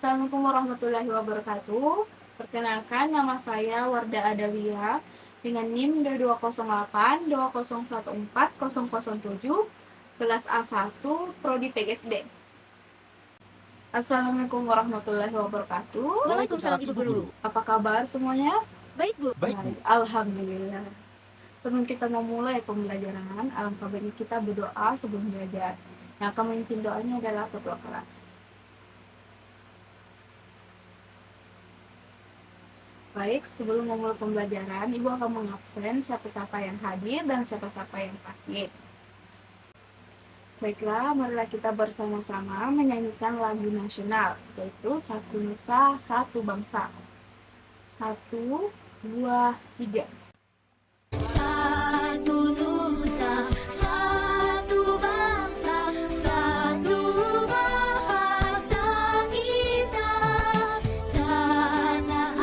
Assalamualaikum warahmatullahi wabarakatuh. Perkenalkan, nama saya Warda Adawiyah dengan NIM 20820140007, kelas A1, Prodi PGSD. Assalamualaikum warahmatullahi wabarakatuh. Waalaikumsalam Ibu Guru. Apa kabar semuanya? Baik Bu. Baik, Bu. Alhamdulillah. Sebelum kita memulai pembelajaran, alangkah baiknya kita berdoa sebelum belajar. Yang akan memimpin doanya adalah ketua kelas. Baik, sebelum memulai pembelajaran, Ibu akan mengabsen siapa-siapa yang hadir dan siapa-siapa yang sakit. Baiklah, marilah kita bersama-sama menyanyikan lagu nasional, yaitu Satu Nusa, Satu Bangsa. 1, 2, 3. Satu nusa, satu bangsa, satu bahasa kita. Tanah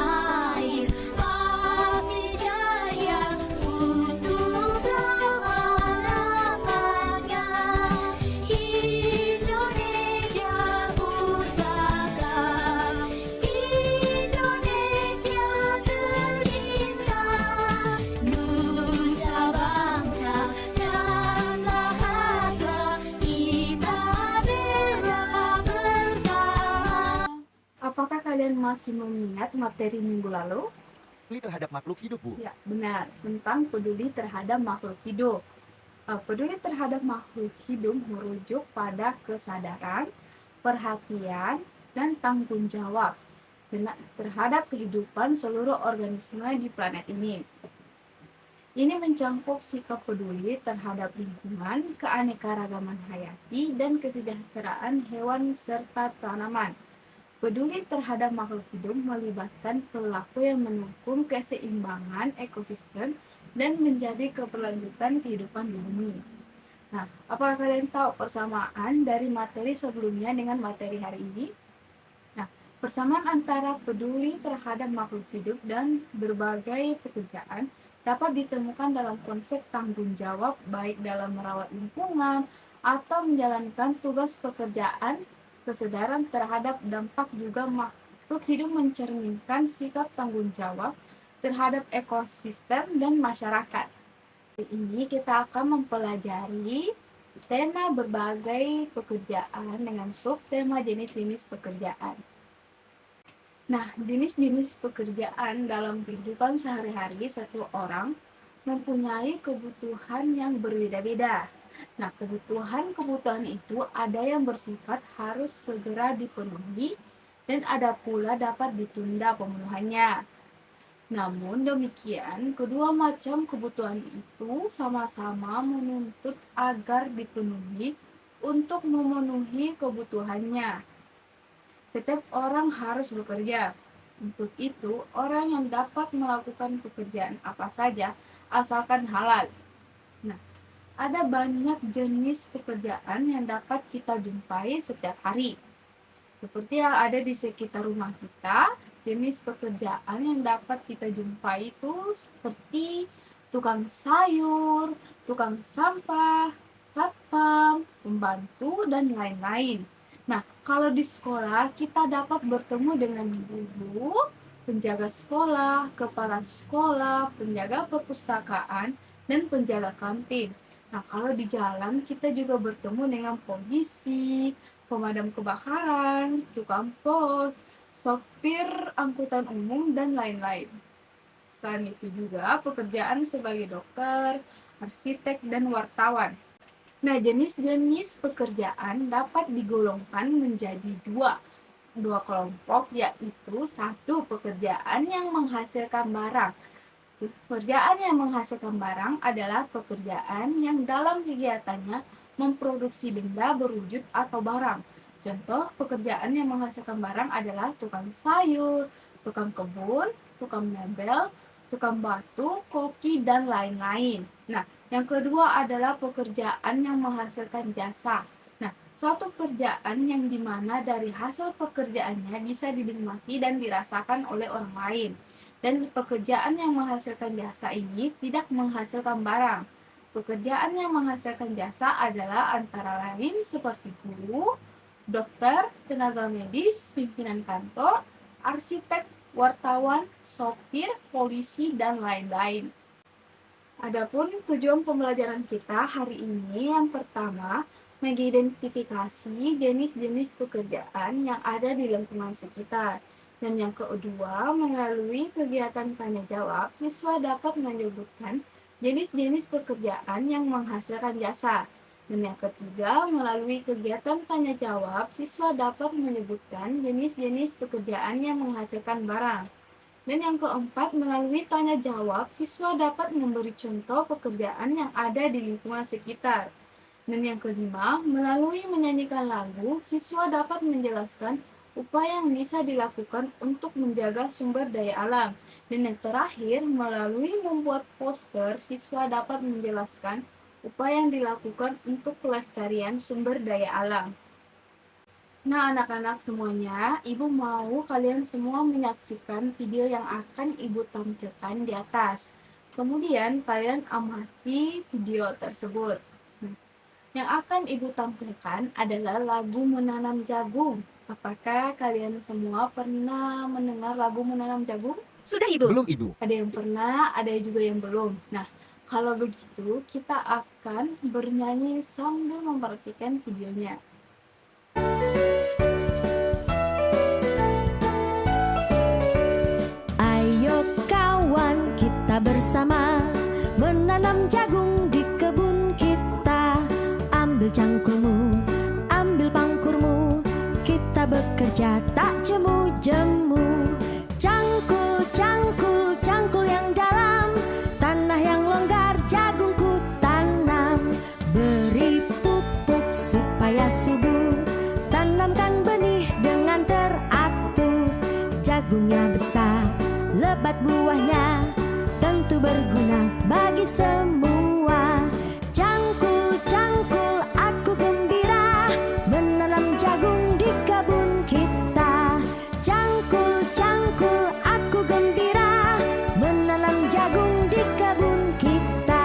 air pasti jaya untuk selama-lamanya. Indonesia pusaka, Indonesia tercinta. Nusa bangsa dan bahasa kita bela bersama. Apakah kalian masih mengingat materi minggu lalu? Peduli terhadap makhluk hidup, Bu. Ya, benar, tentang peduli terhadap makhluk hidup. Peduli terhadap makhluk hidup merujuk pada kesadaran, perhatian, dan tanggung jawab terhadap kehidupan seluruh organisme di planet ini. Ini mencakup sikap peduli terhadap lingkungan, keanekaragaman hayati, dan kesejahteraan hewan serta tanaman. Peduli terhadap makhluk hidup melibatkan perilaku yang mendukung keseimbangan ekosistem dan menjadi keberlanjutan kehidupan di bumi. Nah, apakah kalian tahu persamaan dari materi sebelumnya dengan materi hari ini? Nah, persamaan antara peduli terhadap makhluk hidup dan berbagai pekerjaan dapat ditemukan dalam konsep tanggung jawab, baik dalam merawat lingkungan atau menjalankan tugas pekerjaan. Kesadaran terhadap dampak juga makhluk hidup mencerminkan sikap tanggung jawab terhadap ekosistem dan masyarakat. Hari ini kita akan mempelajari tema berbagai pekerjaan dengan subtema jenis-jenis pekerjaan. Nah, jenis-jenis pekerjaan dalam kehidupan sehari-hari satu orang mempunyai kebutuhan yang berbeda-beda. Nah, kebutuhan itu ada yang bersifat harus segera dipenuhi dan ada pula dapat ditunda pemenuhannya. Namun demikian, kedua macam kebutuhan itu sama-sama menuntut agar dipenuhi untuk memenuhi kebutuhannya. Setiap orang harus bekerja. Untuk itu, orang yang dapat melakukan pekerjaan apa saja asalkan halal. Nah, ada banyak jenis pekerjaan yang dapat kita jumpai setiap hari. Seperti yang ada di sekitar rumah kita, jenis pekerjaan yang dapat kita jumpai itu seperti tukang sayur, tukang sampah, satpam, pembantu, dan lain-lain. Nah, kalau di sekolah kita dapat bertemu dengan guru, penjaga sekolah, kepala sekolah, penjaga perpustakaan, dan penjaga kantin. Nah, kalau di jalan kita juga bertemu dengan polisi, pemadam kebakaran, tukang pos, sopir angkutan umum, dan lain-lain. Selain itu juga pekerjaan sebagai dokter, arsitek, dan wartawan. Nah, jenis-jenis pekerjaan dapat digolongkan menjadi dua kelompok, yaitu satu, pekerjaan yang menghasilkan barang. Pekerjaan yang menghasilkan barang adalah pekerjaan yang dalam kegiatannya memproduksi benda berwujud atau barang. Contoh pekerjaan yang menghasilkan barang adalah tukang sayur, tukang kebun, tukang mebel, tukang batu, koki, dan lain-lain. Nah, yang kedua adalah pekerjaan yang menghasilkan jasa. Nah, suatu pekerjaan yang dimana dari hasil pekerjaannya bisa dinikmati dan dirasakan oleh orang lain. Dan pekerjaan yang menghasilkan jasa ini tidak menghasilkan barang. Pekerjaan yang menghasilkan jasa adalah antara lain seperti guru, dokter, tenaga medis, pimpinan kantor, arsitek, wartawan, sopir, polisi, dan lain-lain. Adapun tujuan pembelajaran kita hari ini yang pertama, mengidentifikasi jenis-jenis pekerjaan yang ada di lingkungan sekitar. Dan yang kedua, melalui kegiatan tanya jawab, siswa dapat menyebutkan jenis-jenis pekerjaan yang menghasilkan jasa. Dan yang ketiga, melalui kegiatan tanya jawab, siswa dapat menyebutkan jenis-jenis pekerjaan yang menghasilkan barang. Dan yang keempat, melalui tanya jawab, siswa dapat memberi contoh pekerjaan yang ada di lingkungan sekitar. Dan yang kelima, melalui menyanyikan lagu, siswa dapat menjelaskan upaya yang bisa dilakukan untuk menjaga sumber daya alam. Dan yang terakhir, melalui membuat poster, siswa dapat menjelaskan upaya yang dilakukan untuk pelestarian sumber daya alam. Nah, anak-anak semuanya, Ibu mau kalian semua menyaksikan video yang akan Ibu tampilkan di atas. Kemudian, kalian amati video tersebut. Yang akan Ibu tampilkan adalah lagu Menanam Jagung. Apakah kalian semua pernah mendengar lagu Menanam Jagung? Sudah, Ibu. Belum, Ibu. Ada yang pernah, ada juga yang belum. Nah, kalau begitu, kita akan bernyanyi sambil memperhatikan videonya. Ayo kawan, kita bersama menanam jagung di kebun kita. Ambil cangkulmu, ambil pangkurmu, kita bekerja tak jemu-jemu. Cangkul, cangkul, cangkul yang dalam, tanah yang longgar jagungku tanam. Beri pupuk supaya subur, tanamkan benih dengan teratur. Jagungnya besar, lebat buahnya, tentu berguna bagi semua. Cangkul, cangkul, aku gembira menanam jagung di kebun kita. Cangkul, cangkul, aku gembira menanam jagung di kebun kita.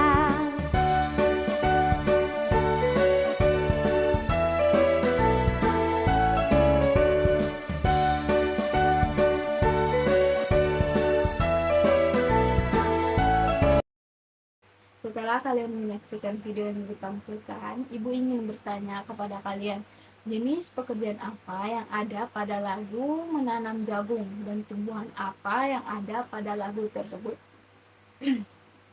Setelah kalian menyaksikan video yang ditampilkan, Ibu ingin bertanya kepada kalian, jenis pekerjaan apa yang ada pada lagu Menanam Jagung dan tumbuhan apa yang ada pada lagu tersebut?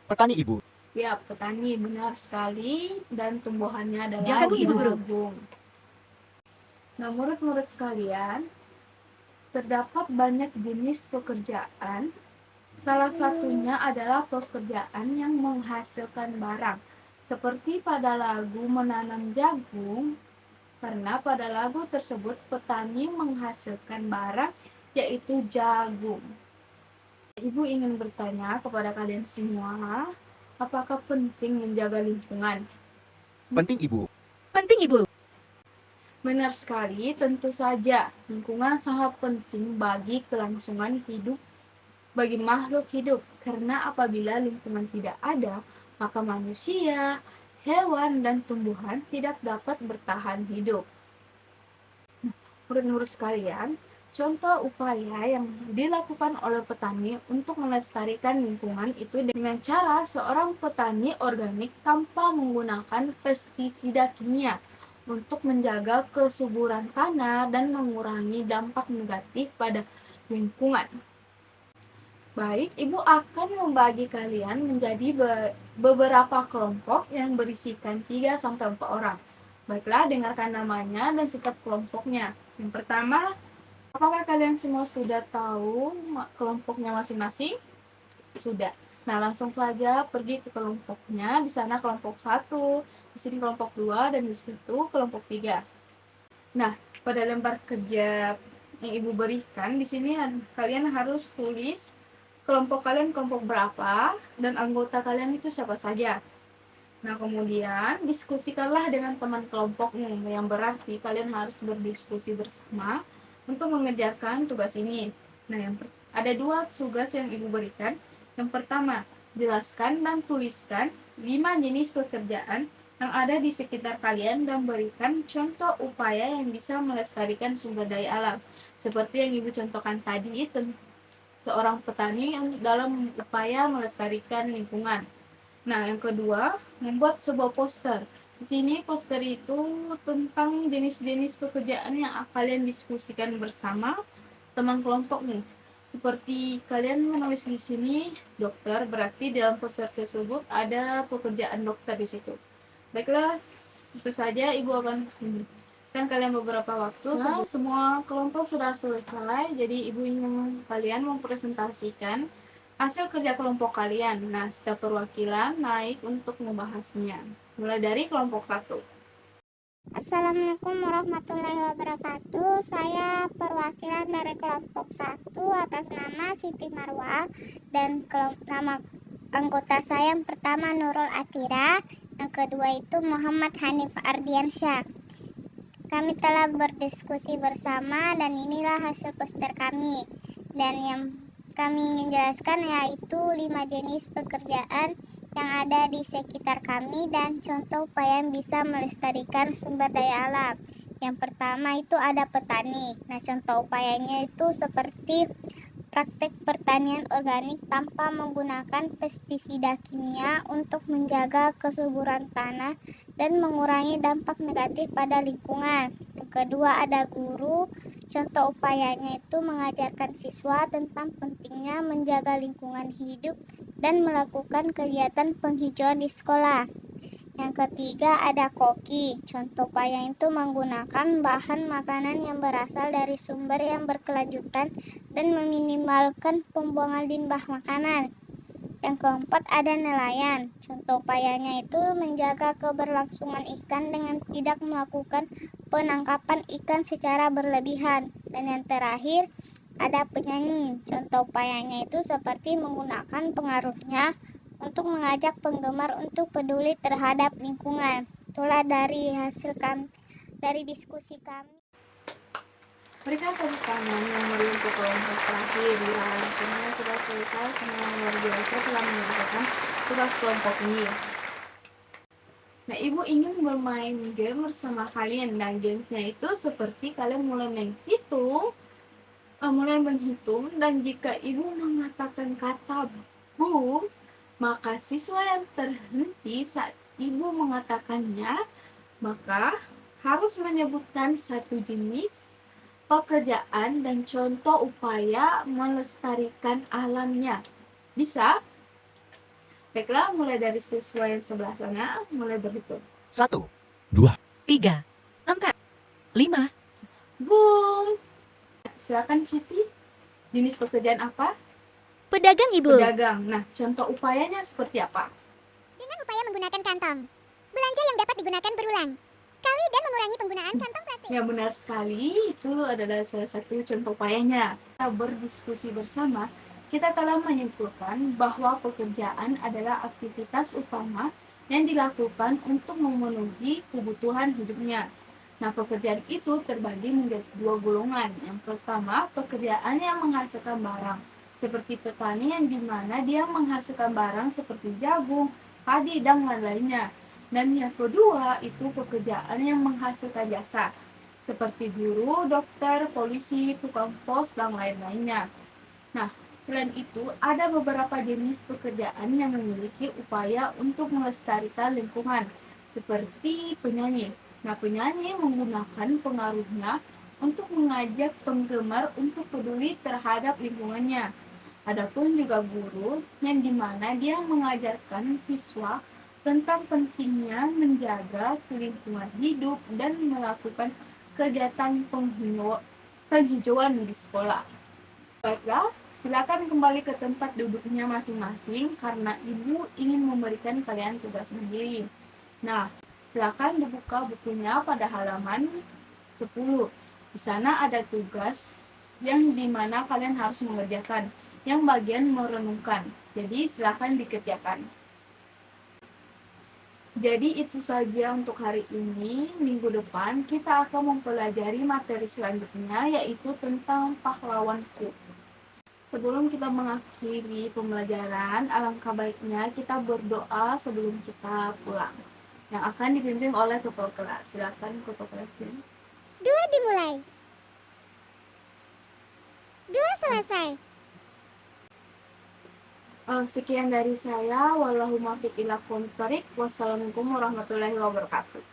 Petani, Ibu. Ya, petani, benar sekali, dan tumbuhannya adalah Jagung, Ibu Guru. jagung. Nah, murid-murid sekalian, terdapat banyak jenis pekerjaan. Salah satunya adalah pekerjaan yang menghasilkan barang, seperti pada lagu Menanam Jagung, karena pada lagu tersebut petani menghasilkan barang, yaitu jagung. Ibu ingin bertanya kepada kalian semua, apakah penting menjaga lingkungan? Penting, Ibu. Penting, Ibu. Benar sekali, tentu saja lingkungan sangat penting bagi kelangsungan hidup bagi makhluk hidup, karena apabila lingkungan tidak ada, maka manusia, hewan, dan tumbuhan tidak dapat bertahan hidup. Murid-murid sekalian, contoh upaya yang dilakukan oleh petani untuk melestarikan lingkungan itu dengan cara seorang petani organik tanpa menggunakan pestisida kimia untuk menjaga kesuburan tanah dan mengurangi dampak negatif pada lingkungan. Baik, Ibu akan membagi kalian menjadi beberapa kelompok yang berisikan 3-4 orang. Baiklah, dengarkan namanya dan sikap kelompoknya. Yang pertama, apakah kalian semua sudah tahu kelompoknya masing-masing? Sudah. Nah, langsung saja pergi ke kelompoknya. Di sana kelompok 1, di sini kelompok 2, dan di situ kelompok 3. Nah, pada lembar kerja yang Ibu berikan, di sini kalian harus tulis kelompok kalian kelompok berapa dan anggota kalian itu siapa saja. Nah, kemudian diskusikanlah dengan teman kelompokmu, yang berarti kalian harus berdiskusi bersama untuk mengerjakan tugas ini. Nah, ada 2 tugas yang Ibu berikan. Yang pertama, jelaskan dan tuliskan 5 jenis pekerjaan yang ada di sekitar kalian dan berikan contoh upaya yang bisa melestarikan sumber daya alam. Seperti yang Ibu contohkan tadi, seorang petani yang dalam upaya melestarikan lingkungan. Nah, yang kedua, membuat sebuah poster. Di sini poster itu tentang jenis-jenis pekerjaan yang kalian diskusikan bersama teman kelompok nih. Seperti kalian menulis di sini dokter, berarti dalam poster tersebut ada pekerjaan dokter di situ. Baiklah, itu saja Ibu akan memberikan kalian beberapa waktu. Semua kelompok sudah selesai, jadi Ibu ingin kalian mempresentasikan hasil kerja kelompok kalian. Nah, setiap perwakilan naik untuk membahasnya. Mulai dari kelompok 1. Assalamualaikum warahmatullahi wabarakatuh. Saya perwakilan dari kelompok 1 atas nama Siti Marwah dan nama anggota saya yang pertama Nurul Atira, yang kedua itu Muhammad Hanif Ardiansyah. Kami telah berdiskusi bersama dan inilah hasil poster kami. Dan yang kami ingin jelaskan yaitu 5 jenis pekerjaan yang ada di sekitar kami dan contoh upaya yang bisa melestarikan sumber daya alam. Yang pertama itu ada petani. Nah, contoh upayanya itu seperti praktek pertanian organik tanpa menggunakan pestisida kimia untuk menjaga kesuburan tanah dan mengurangi dampak negatif pada lingkungan. Yang kedua ada guru. Contoh upayanya itu mengajarkan siswa tentang pentingnya menjaga lingkungan hidup dan melakukan kegiatan penghijauan di sekolah. Yang ketiga ada koki. Contoh upaya itu menggunakan bahan makanan yang berasal dari sumber yang berkelanjutan dan meminimalkan pembuangan limbah makanan. Yang keempat ada nelayan. Contoh upayanya itu menjaga keberlangsungan ikan dengan tidak melakukan penangkapan ikan secara berlebihan. Dan yang terakhir ada penyanyi. Contoh upayanya itu seperti menggunakan pengaruhnya untuk mengajak penggemar untuk peduli terhadap lingkungan. Itulah dari hasil dari diskusi kami. Berikan tepuk tangan yang meriah untuk kelompok terakhir. Semuanya sudah selesai, semua luar biasa telah mengerjakan tugas kelompok ini. Nah, Ibu ingin bermain game bersama kalian. Dan gamesnya itu seperti kalian mulai menghitung dan jika Ibu mengatakan kata boom, maka siswa yang terhenti saat Ibu mengatakannya, maka harus menyebutkan satu jenis pekerjaan dan contoh upaya melestarikan alamnya. Bisa? Baiklah, mulai dari siswa yang sebelah sana, mulai berhitung. 1, 2, 3, 4, 5. Boom! Silakan Siti, jenis pekerjaan apa? Pedagang, Ibu. Pedagang. Nah, contoh upayanya seperti apa? Dengan upaya menggunakan kantong. Belanja yang dapat digunakan berulang kali dan mengurangi penggunaan kantong plastik. Ya, benar sekali. Itu adalah salah satu contoh upayanya. Kita berdiskusi bersama, kita telah menyimpulkan bahwa pekerjaan adalah aktivitas utama yang dilakukan untuk memenuhi kebutuhan hidupnya. Nah, pekerjaan itu terbagi menjadi 2 golongan. Yang pertama, pekerjaan yang menghasilkan barang, seperti petani yang dimana dia menghasilkan barang seperti jagung, padi, dan lain-lainnya. Dan yang kedua, itu pekerjaan yang menghasilkan jasa, seperti guru, dokter, polisi, tukang pos, dan lain-lainnya. Nah, selain itu, ada beberapa jenis pekerjaan yang memiliki upaya untuk melestarikan lingkungan, seperti penyanyi. Nah, penyanyi menggunakan pengaruhnya untuk mengajak penggemar untuk peduli terhadap lingkungannya. Adapun juga guru, yang dimana dia mengajarkan siswa tentang pentingnya menjaga lingkungan hidup dan melakukan kegiatan penghijauan di sekolah. Baiklah, silakan kembali ke tempat duduknya masing-masing karena Ibu ingin memberikan kalian tugas sendiri. Nah, silakan dibuka bukunya pada halaman 10. Di sana ada tugas yang dimana kalian harus mengerjakan, yang bagian merenungkan. Jadi silakan dikerjakan. Jadi itu saja untuk hari ini. Minggu depan kita akan mempelajari materi selanjutnya, yaitu tentang pahlawanku. Sebelum kita mengakhiri pembelajaran, alangkah baiknya kita berdoa sebelum kita pulang. yang akan dibimbing oleh ketua kelas. Silakan ketua kelasnya. 2 dimulai. 2 selesai. Sekian dari saya. Wallahul muwaffiq ila aqwamit thoriq. Wassalamualaikum warahmatullahi wabarakatuh.